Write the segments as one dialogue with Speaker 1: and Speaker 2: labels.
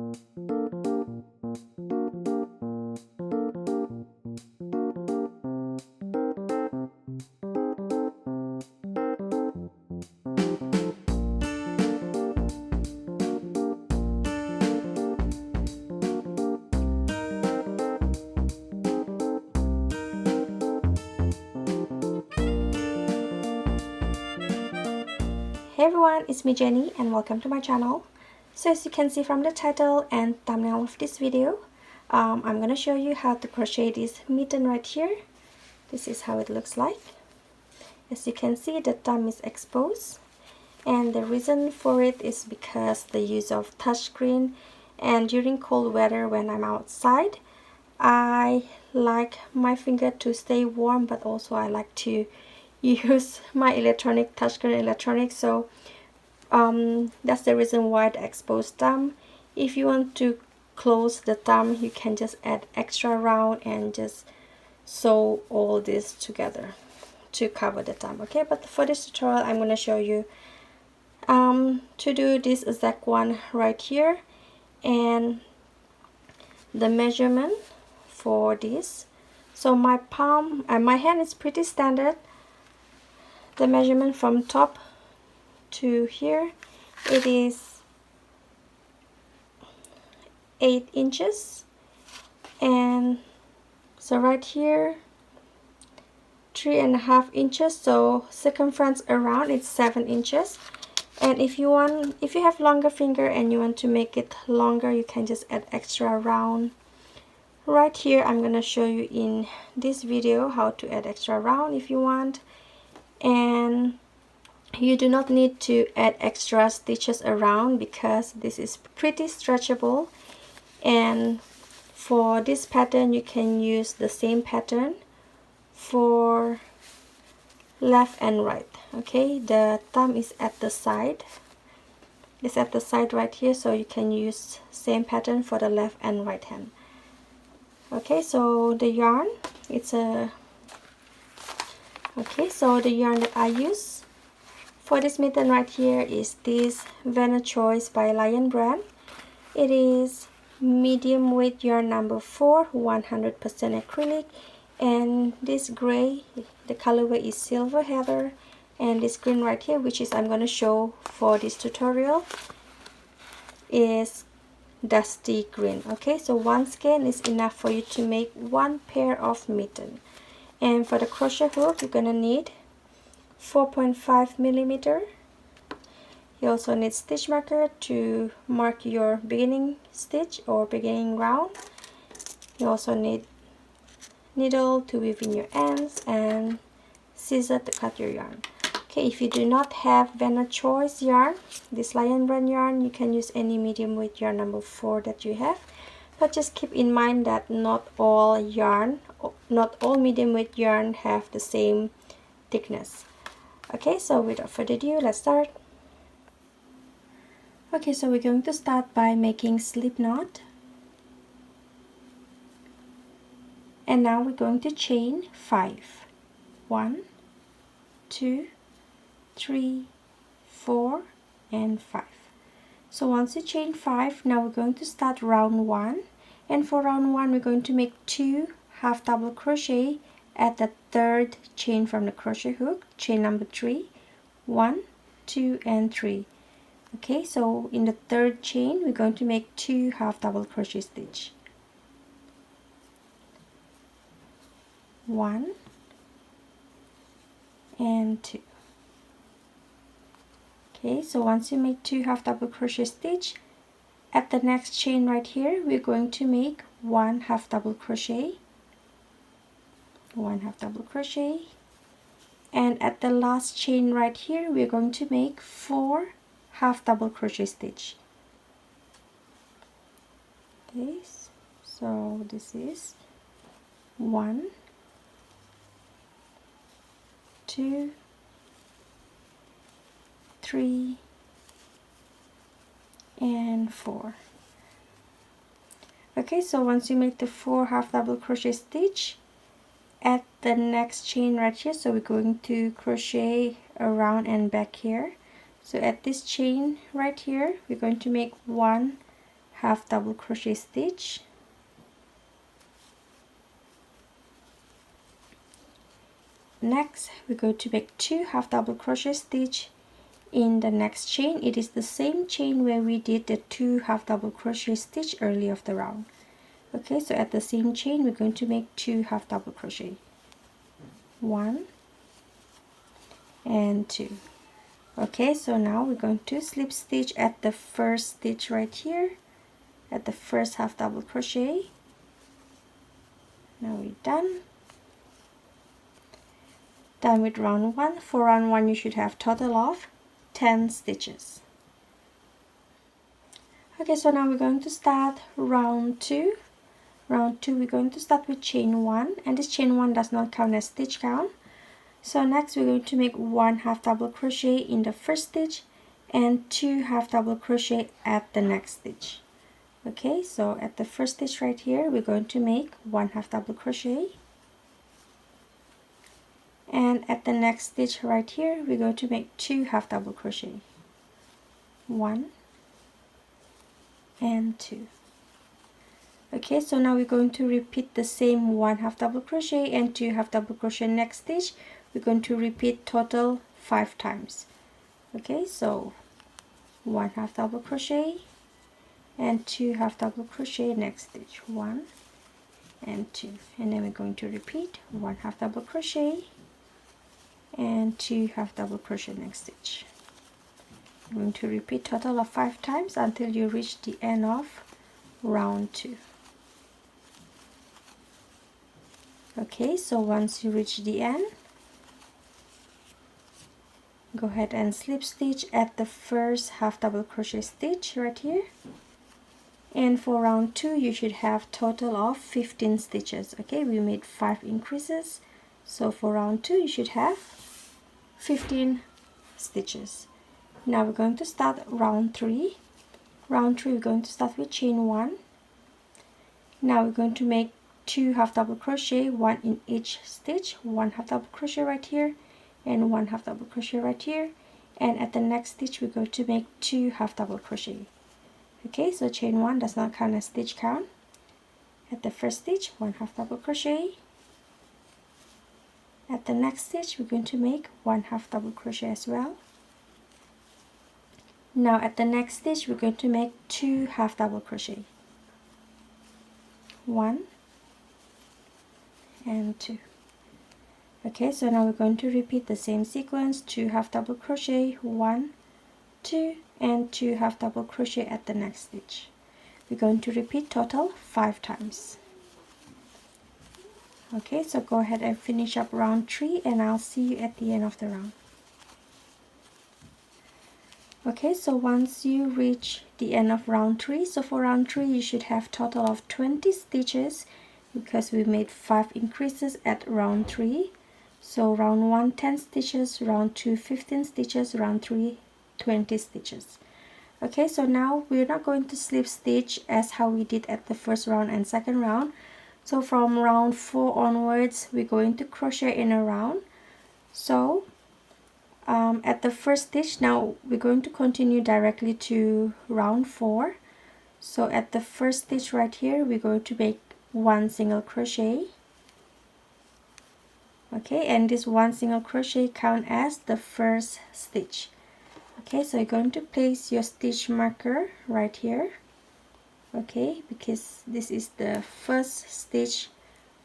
Speaker 1: Hey everyone, it's me Jenny and welcome to my channel. So as you can see from the title and thumbnail of this video, I'm going to show you how to crochet this mitten right here. This is how it looks like. As you can see, the thumb is exposed, and the reason for it is because the use of touchscreen, and during cold weather when I'm outside, I like my finger to stay warm, but also I like to use my electronic touchscreen electronics, so that's the reason why the exposed thumb. If you want to close the thumb, you can just add extra round and just sew all this together to cover the thumb. Okay, but for this tutorial I'm going to show you to do this exact one right here, and the measurement for this. So my palm and my hand is pretty standard. The measurement from top to here, it is 8 inches, and so right here 3.5 inches, so circumference around it's 7 inches. And if you have longer finger and you want to make it longer, you can just add extra round. Right here I'm gonna show you in this video how to add extra round if you want. And you do not need to add extra stitches around because this is pretty stretchable, and for this pattern you can use the same pattern for left and right. Okay, the thumb is at the side, right here, so you can use same pattern for the left and right hand. Okay, so the yarn, so the yarn that I use for this mitten right here is this Vanna Choice by Lion brand. It is medium weight yarn number 4, 100% acrylic, and this gray, the colorway is Silver Heather, and this green right here, which is I'm going to show for this tutorial, is Dusty Green. Okay, so one skein is enough for you to make one pair of mitten. And for the crochet hook, you're gonna need 4.5 millimeter. You also need stitch marker to mark your beginning stitch or beginning round. You also need needle to weave in your ends and scissors to cut your yarn. Okay, if you do not have Vanna Choice yarn, this Lion brand yarn, you can use any medium weight yarn number 4 that you have. But just keep in mind that not all medium weight yarn have the same thickness. Okay, so without further ado, let's start. Okay, so we're going to start by making slip knot. And now we're going to chain 5. 1, 2, 3, 4, and 5. So once you chain 5, now we're going to start round 1. And for round 1, we're going to make 2 half double crochet at the third chain from the crochet hook, chain number 3, 1, 2, and 3. Okay, so in the third chain, we're going to make 2 half double crochet stitch. 1 and 2. Okay, so once you make 2 half double crochet stitch, at the next chain right here, we're going to make 1 half double crochet, 1 half double crochet, and at the last chain right here, we're going to make 4 half double crochet stitch. Okay, so this is 1, 2, 3, and 4. Okay, so once you make the 4 half double crochet stitch at the next chain right here, so we're going to crochet around and back here. So at this chain right here, we're going to make 1 half double crochet stitch. Next we're going to make 2 half double crochet stitch in the next chain. It is the same chain where we did the 2 half double crochet stitch early of the round. Okay, so at the same chain we're going to make 2 half double crochet, 1 and 2. Okay, so now we're going to slip stitch at the first stitch right here, at the first half double crochet. Now we're done with round 1. For round 1 you should have total of 10 stitches. Okay, so now we're going to start round 2. Round 2 we're going to start with chain 1, and this chain 1 does not count as stitch count. So next we're going to make 1 half double crochet in the first stitch and 2 half double crochet at the next stitch. Okay, so at the first stitch right here we're going to make 1 half double crochet, and at the next stitch right here we're going to make 2 half double crochet, 1 and 2. Okay, so now we're going to repeat the same 1 half double crochet and 2 half double crochet next stitch. We're going to repeat total 5 times. Okay, so 1 half double crochet and 2 half double crochet next stitch, 1 and 2, and then we're going to repeat 1 half double crochet and 2 half double crochet next stitch. We're going to repeat total of 5 times until you reach the end of round 2. Okay, so once you reach the end, go ahead and slip stitch at the first half double crochet stitch right here, and for round 2 you should have total of 15 stitches. Okay, we made 5 increases, so for round 2 you should have 15 stitches. Now we're going to start round 3. Round 3 we're going to start with chain 1. Now we're going to make 2 half double crochet, 1 in each stitch, 1 half double crochet right here and 1 half double crochet right here, and at the next stitch we're going to make 2 half double crochet. Okay, so chain 1 does not count as stitch count. At the first stitch, 1 half double crochet. At the next stitch we're going to make 1 half double crochet as well. Now at the next stitch we're going to make 2 half double crochet, 1 and 2. Okay, so now we're going to repeat the same sequence, 2 half double crochet, 1, 2 and 2 half double crochet at the next stitch. We're going to repeat total 5 times. Okay, so go ahead and finish up round 3 and I'll see you at the end of the round. Okay, so once you reach the end of round 3, so for round 3 you should have total of 20 stitches because we made 5 increases at round 3. So round 1 10 stitches, round 2 15 stitches, round 3 20 stitches. Okay, so now we're not going to slip stitch as how we did at the first round and second round. So from round 4 onwards we're going to crochet in a round. So at the first stitch, now we're going to continue directly to round 4. So at the first stitch right here we're going to make 1 single crochet. Okay, and this 1 single crochet count as the first stitch. Okay, so you're going to place your stitch marker right here. Okay, because this is the first stitch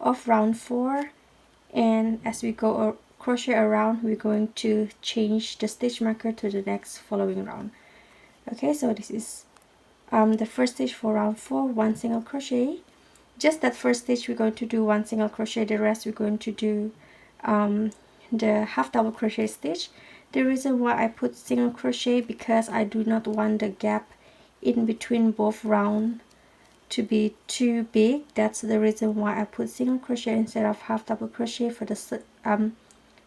Speaker 1: of round 4, and as we go crochet around we're going to change the stitch marker to the next following round. Okay, so this is the first stitch for round 4, 1 single crochet. Just that first stitch we're going to do 1 single crochet, the rest we're going to do the half double crochet stitch. The reason why I put single crochet because I do not want the gap in between both round to be too big. That's the reason why I put single crochet instead of half double crochet for the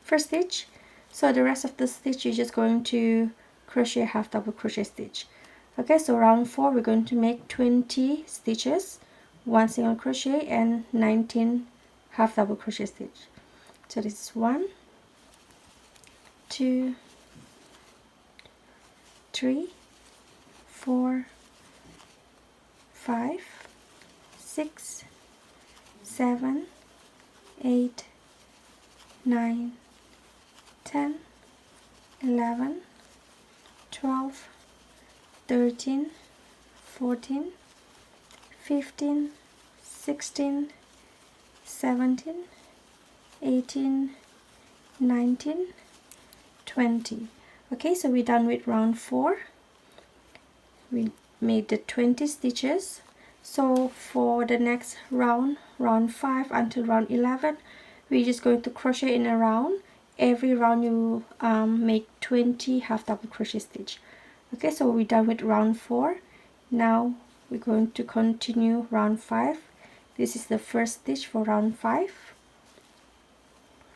Speaker 1: first stitch. So the rest of the stitch you're just going to crochet half double crochet stitch. Okay, so round 4 we're going to make 20 stitches, 1 single crochet and 19 half double crochet stitch. So this is 1, 2, 3, 4, 5, 6, 7, 8, 9, 10, 11, 12, 13, 14, 15, 16, 17, 18, 19, 20. Okay, so we're done with round 4. We made the 20 stitches. So for the next round, round 5 until round 11, we're just going to crochet in a round. Every round you make 20 half double crochet stitch. Okay, so we're done with round 4. Now we're going to continue round 5. This is the first stitch for round 5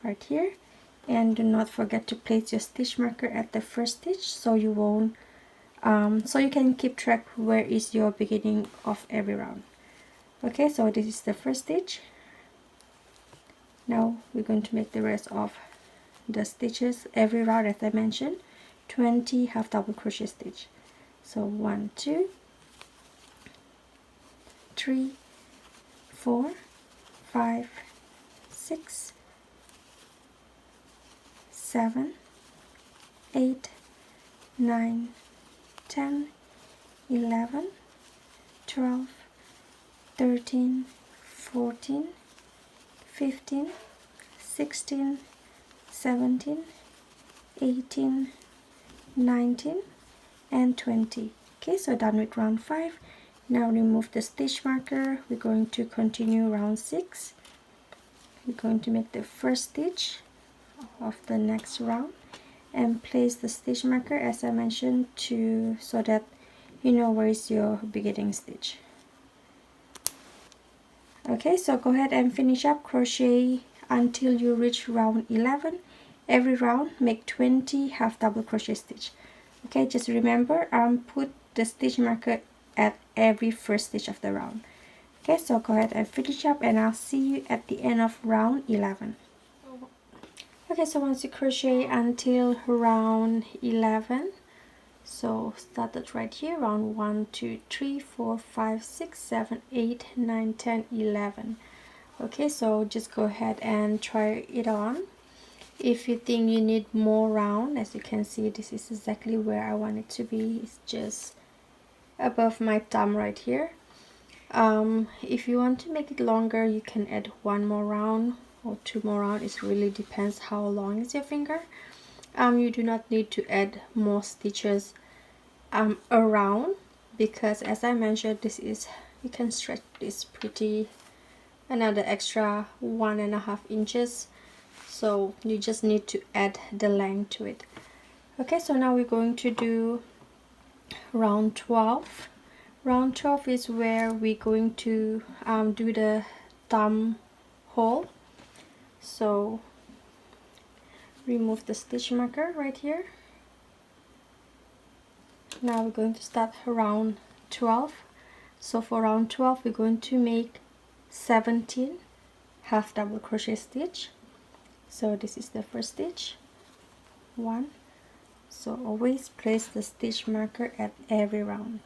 Speaker 1: right here, and do not forget to place your stitch marker at the first stitch so you won't so you can keep track where is your beginning of every round. Okay, so this is the first stitch. Now we're going to make the rest of the stitches every round, as I mentioned, 20 half double crochet stitch. So 1, 2, 3, 4, 5, 6, 7, 8, 9, 10, 11, 12, 13, 14, 15, 16, 17, 18, 19, and 20. Okay, so done with round 5. Now remove the stitch marker. We're going to continue round 6. We're going to make the first stitch of the next round and place the stitch marker, as I mentioned, so that you know where is your beginning stitch. Okay, so go ahead and finish up crochet until you reach round 11. Every round make 20 half double crochet stitch. Okay, just remember, put the stitch marker at every first stitch of the round. Okay, so go ahead and finish up, and I'll see you at the end of round 11. Okay, so once you crochet until round 11, so started right here, round 1, 2, 3, 4, 5, 6, 7, 8, 9, 10, 11. Okay, so just go ahead and try it on. If you think you need more round, as you can see, this is exactly where I want it to be. It's just above my thumb right here. If you want to make it longer, you can add 1 more round or 2 more round. It really depends how long is your finger. You do not need to add more stitches around, because as I mentioned, this is, you can stretch this pretty another extra 1.5 inches, so you just need to add the length to it. Okay, so now we're going to do round 12. Round 12 is where we're going to do the thumb hole. So remove the stitch marker right here. Now we're going to start round 12. So for round 12, we're going to make 17 half double crochet stitch. So this is the first stitch, 1. So always place the stitch marker at every round.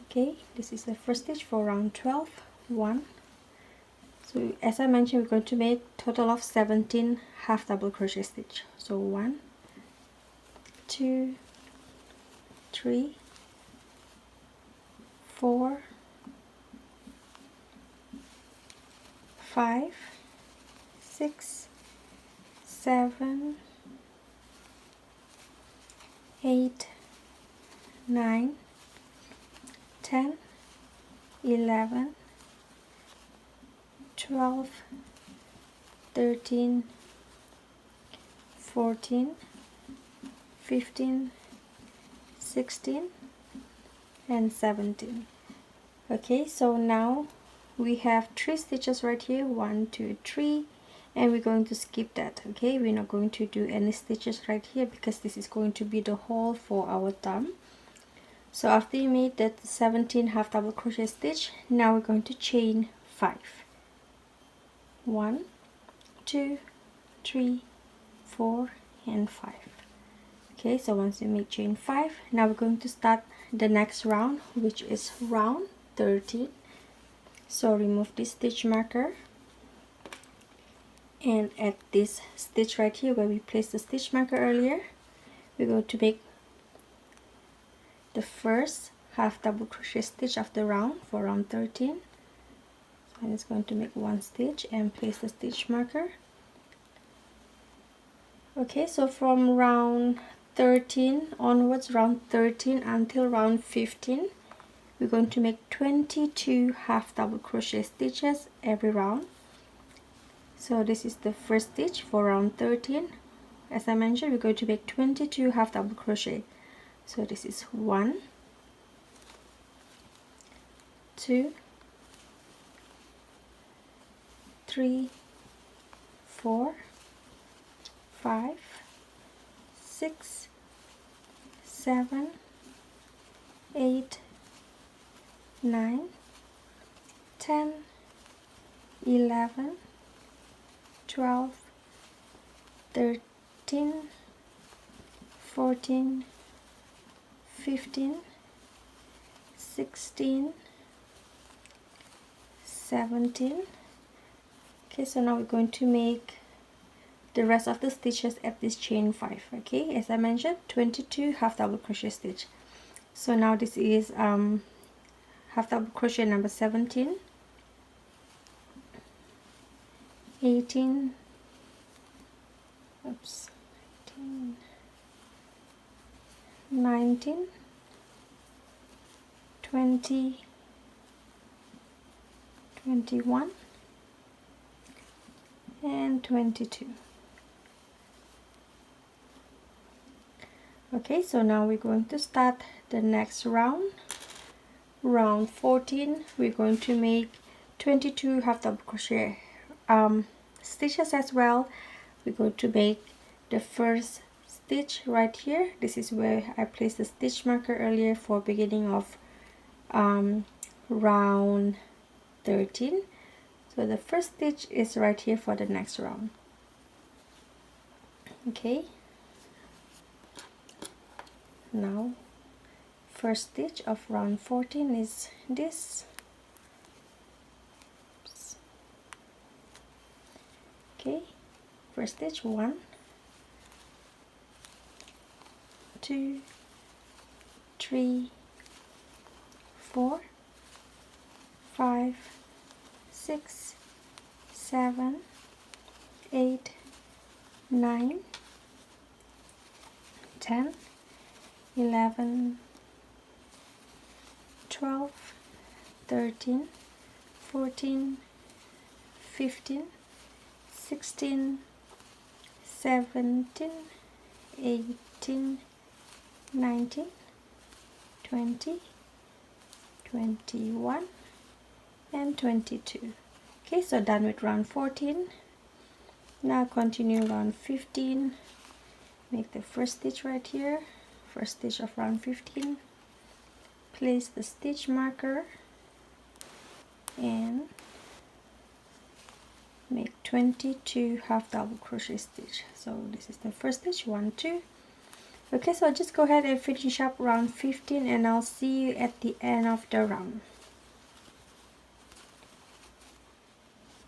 Speaker 1: Okay, this is the first stitch for round 12, 1. So as I mentioned, we're going to make total of 17 half double crochet stitch. So 1, 2, 3, 4, 5, 6, 7, 8, 9, 10, 11, 12, 13, 14, 15, 16, and 17. Okay, so now we have 3 stitches right here, 1, 2, 3, and we're going to skip that. Okay, we're not going to do any stitches right here because this is going to be the hole for our thumb. So after you made that 17 half double crochet stitch, now we're going to chain 5. 1, 2, 3, 4, and 5. Okay, so once you make chain 5, now we're going to start the next round, which is round 13. So remove this stitch marker, and at this stitch right here where we placed the stitch marker earlier, we're going to make the first half double crochet stitch of the round for round 13. So I'm just going to make one stitch and place the stitch marker. Okay, so from round 13 onwards, round 13 until round 15, we're going to make 22 half double crochet stitches every round. So this is the first stitch for round 13. As I mentioned, we're going to make 22 half double crochet. So this is 1, 2, 3, 4, 5, 6, 7, 8, 9, 10, 11, 12, 13, 14, 15, 16, 17. Okay, so now we're going to make the rest of the stitches at this chain 5. Okay, as I mentioned, 22 half double crochet stitch. So now this is half double crochet number 17, 18, oops, 18, 19, 20, 21, and 22. Okay, so now we're going to start the next round. Round 14, we're going to make 22 half double crochet stitches as well. We're going to make the first stitch right here. This is where I placed the stitch marker earlier for beginning of round 13. So the first stitch is right here for the next round. Okay, now first stitch of round 14 is this. Oops. Okay, first stitch, 1, 2, 3, 4, 5, 6, 7, 8, 9, 10, 11, 12, 13, 14, 15, 16, 17, 18, 19, 20, 21, and 22. Okay, so done with round 14. Now continue round 15. Make the first stitch right here, first stitch of round 15. Place the stitch marker and make 22 half double crochet stitch. So this is the first stitch, 1, 2. Okay, so just go ahead and finish up round 15 and I'll see you at the end of the round.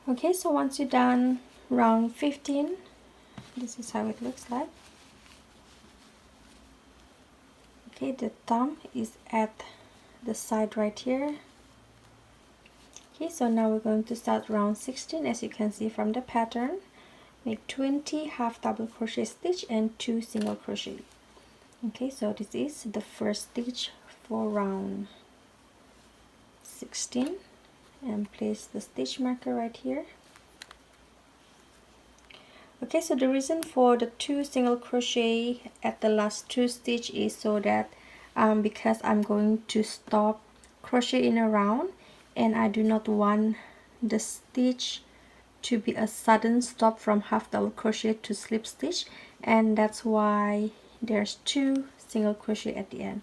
Speaker 1: Okay, so once you're done round 15, this is how it looks like. Okay, the thumb is at the side right here. Okay, so now we're going to start round 16. As you can see from the pattern, make 20 half double crochet stitch and 2 single crochet. Okay, so this is the first stitch for round 16, and place the stitch marker right here. Okay, so the reason for the 2 single crochet at the last 2 stitch is so that because I'm going to stop crocheting around, and I do not want the stitch to be a sudden stop from half double crochet to slip stitch, and that's why there's 2 single crochet at the end.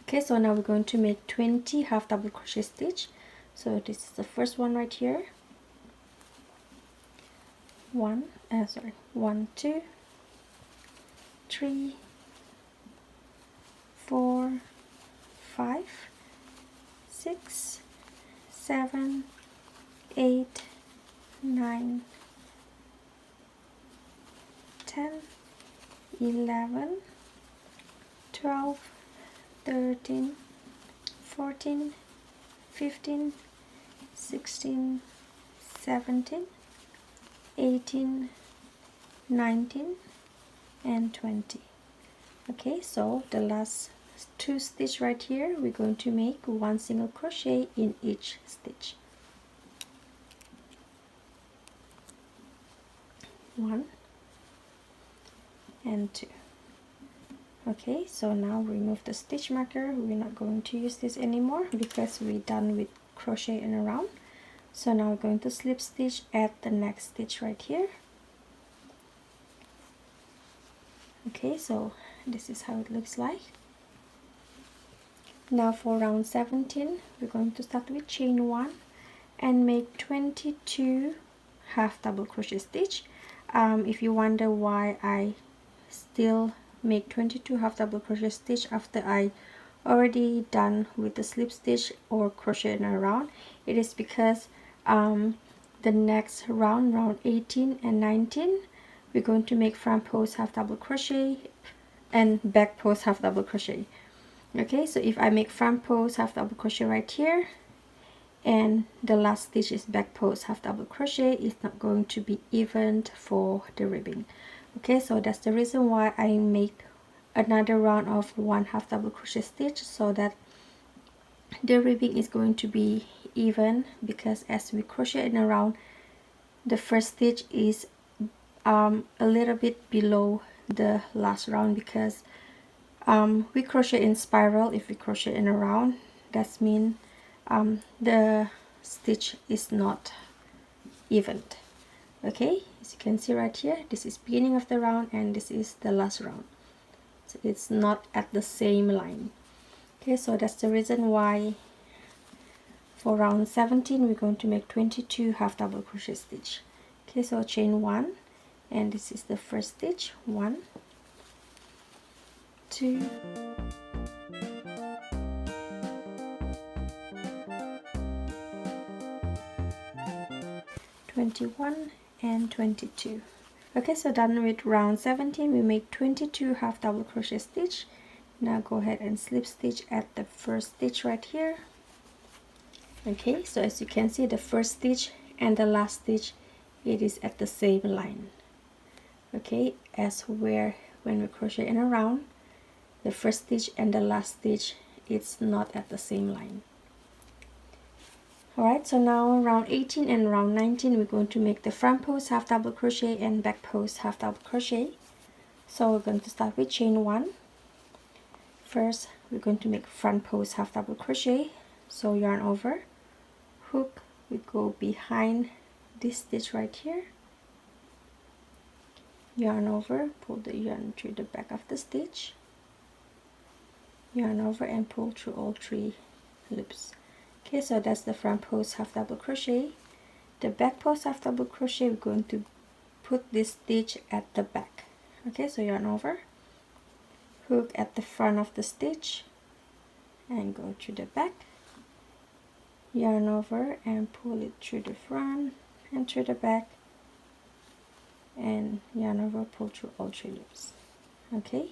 Speaker 1: Okay, so now we're going to make 20 half double crochet stitch. So this is the first one right here. 1, 2, 3, 4, 5, 6, 7, 8, 9, 10, 11, 12, 13, 14, 15, 16, 17, 18, 19, and 20. Okay, so the last 2 stitches right here, we're going to make 1 single crochet in each stitch. 1 and 2. Okay, so now remove the stitch marker. We're not going to use this anymore because we're done with crocheting around. So now we're going to slip stitch at the next stitch right here. Okay, so this is how it looks like. Now for round 17, we're going to start with chain 1 and make 22 half double crochet stitch. If you wonder why I still make 22 half double crochet stitch after I already done with the slip stitch or crocheting around, it is because the next round, round 18 and 19, we're going to make front post half double crochet and back post half double crochet. Okay, so if I make front post half double crochet right here and the last stitch is back post half double crochet, it's not going to be even for the ribbing. Okay, so that's the reason why I make another round of 1 half double crochet stitch, so that the ribbing is going to be even, because as we crochet in around, the first stitch is a little bit below the last round, because we crochet in spiral. If we crochet in a round, that means the stitch is not even. Okay, as you can see right here, this is beginning of the round and this is the last round, so it's not at the same line. Okay, so that's the reason why for round 17 we're going to make 22 half double crochet stitch. Okay, so chain 1 and this is the first stitch. 1, 2, 21 and 22. Okay, so done with round 17, we make 22 half double crochet stitch. Now go ahead and slip stitch at the first stitch right here. Okay, so as you can see, the first stitch and the last stitch, it is at the same line. Okay, as where when we crochet in a round, the first stitch and the last stitch, it's not at the same line. Alright, so now round 18 and round 19, we're going to make the front post half double crochet and back post half double crochet. So we're going to start with chain 1. First, we're going to make front post half double crochet. So yarn over, hook, we go behind this stitch right here, yarn over, pull the yarn through the back of the stitch, yarn over and pull through all 3 loops. Okay, so that's the front post half double crochet. The back post half double crochet, we're going to put this stitch at the back. Okay, so yarn over, hook at the front of the stitch and go through the back, yarn over and pull it through the front and through the back, and yarn over, pull through all 3 loops. Okay,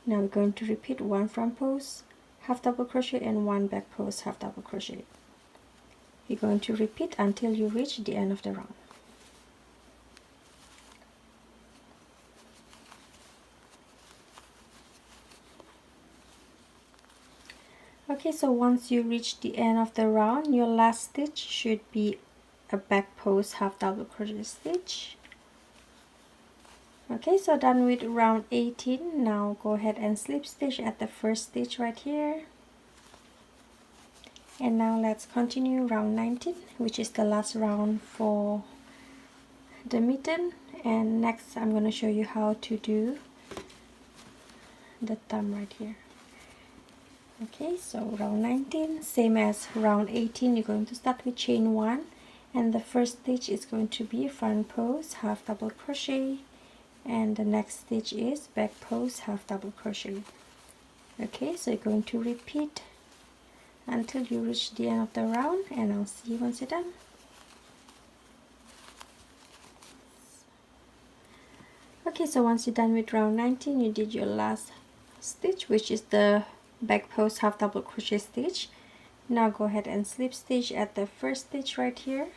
Speaker 1: now we're going to repeat 1 front post half double crochet and 1 back post half double crochet. You're going to repeat until you reach the end of the round. Okay, so once you reach the end of the round, your last stitch should be a back post half double crochet stitch. Okay, so done with round 18. Now go ahead and slip stitch at the first stitch right here. And now let's continue round 19, which is the last round for the mitten. And next I'm going to show you how to do the thumb right here. Okay, so round 19, same as round 18, you're going to start with chain 1, and the first stitch is going to be front post half double crochet, and the next stitch is back post half double crochet. Okay, so you're going to repeat until you reach the end of the round, and I'll see you once you're done. Okay, so once you're done with round 19, you did your last stitch, which is the back post half double crochet stitch. Now go ahead and slip stitch at the first stitch right here,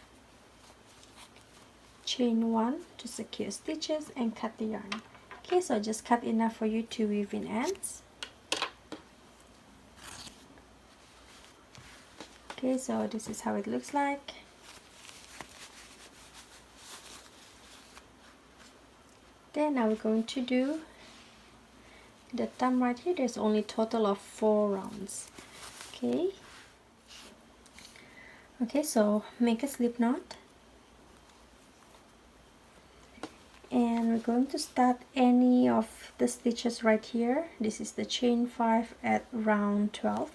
Speaker 1: chain 1 to secure stitches, and cut the yarn. Okay, so just cut enough for you to weave in ends. Okay, so this is how it looks like. Then now we're going to do the thumb right here. There's only total of 4 rounds. Okay, so make a slip knot, and we're going to start any of the stitches right here. This is the chain 5 at round 12.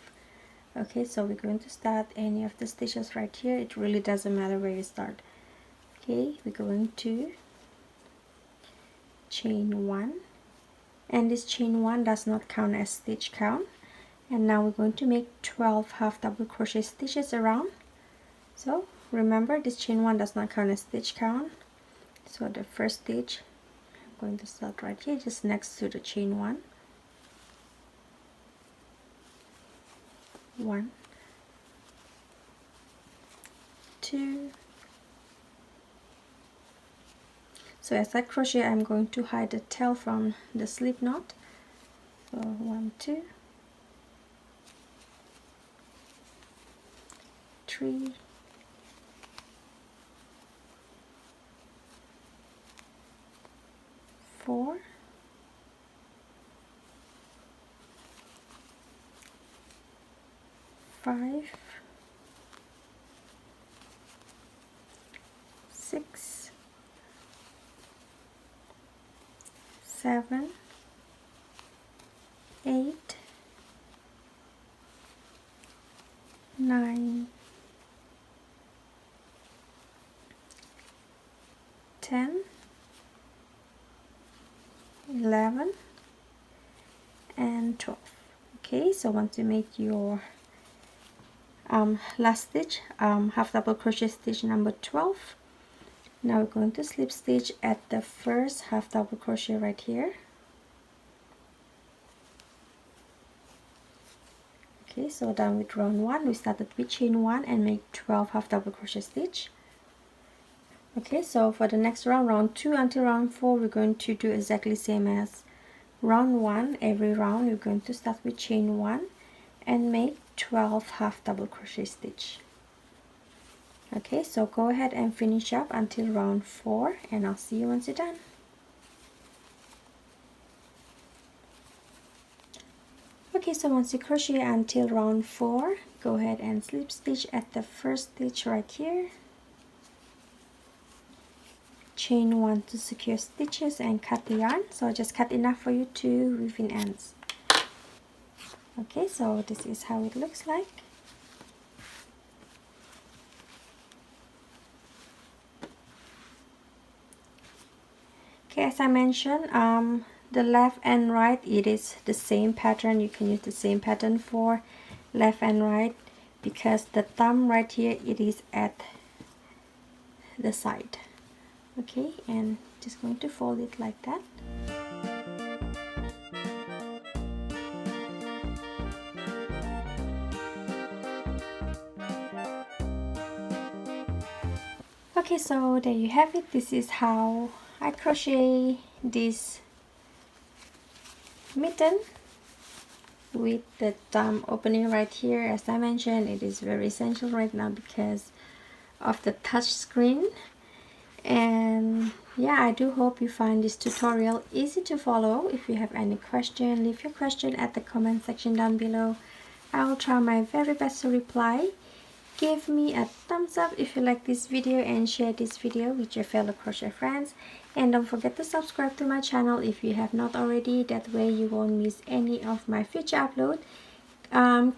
Speaker 1: Okay, so we're going to start any of the stitches right here. It really doesn't matter where you start. Okay, we're going to chain 1, and this chain 1 does not count as stitch count. And now we're going to make 12 half double crochet stitches around. So remember, this chain 1 does not count as stitch count. So the first stitch, I'm going to start right here, just next to the chain 1. 1, 2. So as I crochet, I'm going to hide the tail from the slip knot. So 1, 2, 3, 4, 5, 6, 7, 8, 9, 10, 11, and 12. Okay, so once you make your last stitch, half double crochet stitch number 12, now we're going to slip stitch at the first half double crochet right here. Okay, so done with round 1. We started with chain 1 and make 12 half double crochet stitch. Okay, so for the next round, round 2 until round 4, we're going to do exactly same as round 1. Every round you're going to start with chain 1 and make 12 half double crochet stitch. Okay, so go ahead and finish up until round 4, and I'll see you once you're done. Okay, so once you crochet until round 4, go ahead and slip stitch at the first stitch right here, chain 1 to secure stitches, and cut the yarn. So just cut enough for you to weave in ends. Okay, so this is how it looks like. Okay, as I mentioned, the left and right, it is the same pattern. You can use the same pattern for left and right, because the thumb right here, it is at the side. Okay, and just going to fold it like that. Okay, so there you have it. This is how I crochet this mitten with the thumb opening right here. As I mentioned, it is very essential right now because of the touch screen. And yeah, I do hope you find this tutorial easy to follow. If you have any question, leave your question at the comment section down below. I will try my very best to reply. Give me a thumbs up if you like this video, and share this video with your fellow crochet friends. And don't forget to subscribe to my channel if you have not already. That way you won't miss any of my future upload.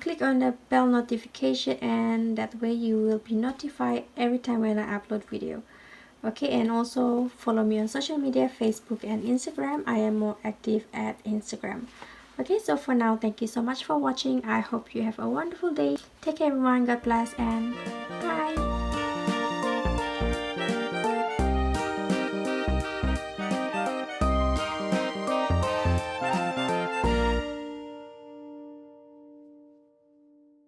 Speaker 1: Click on the bell notification, and that way you will be notified every time when I upload video. Okay, and also follow me on social media, Facebook and Instagram. I am more active at Instagram. Okay, so for now, thank you so much for watching. I hope you have a wonderful day. Take care everyone, God bless, and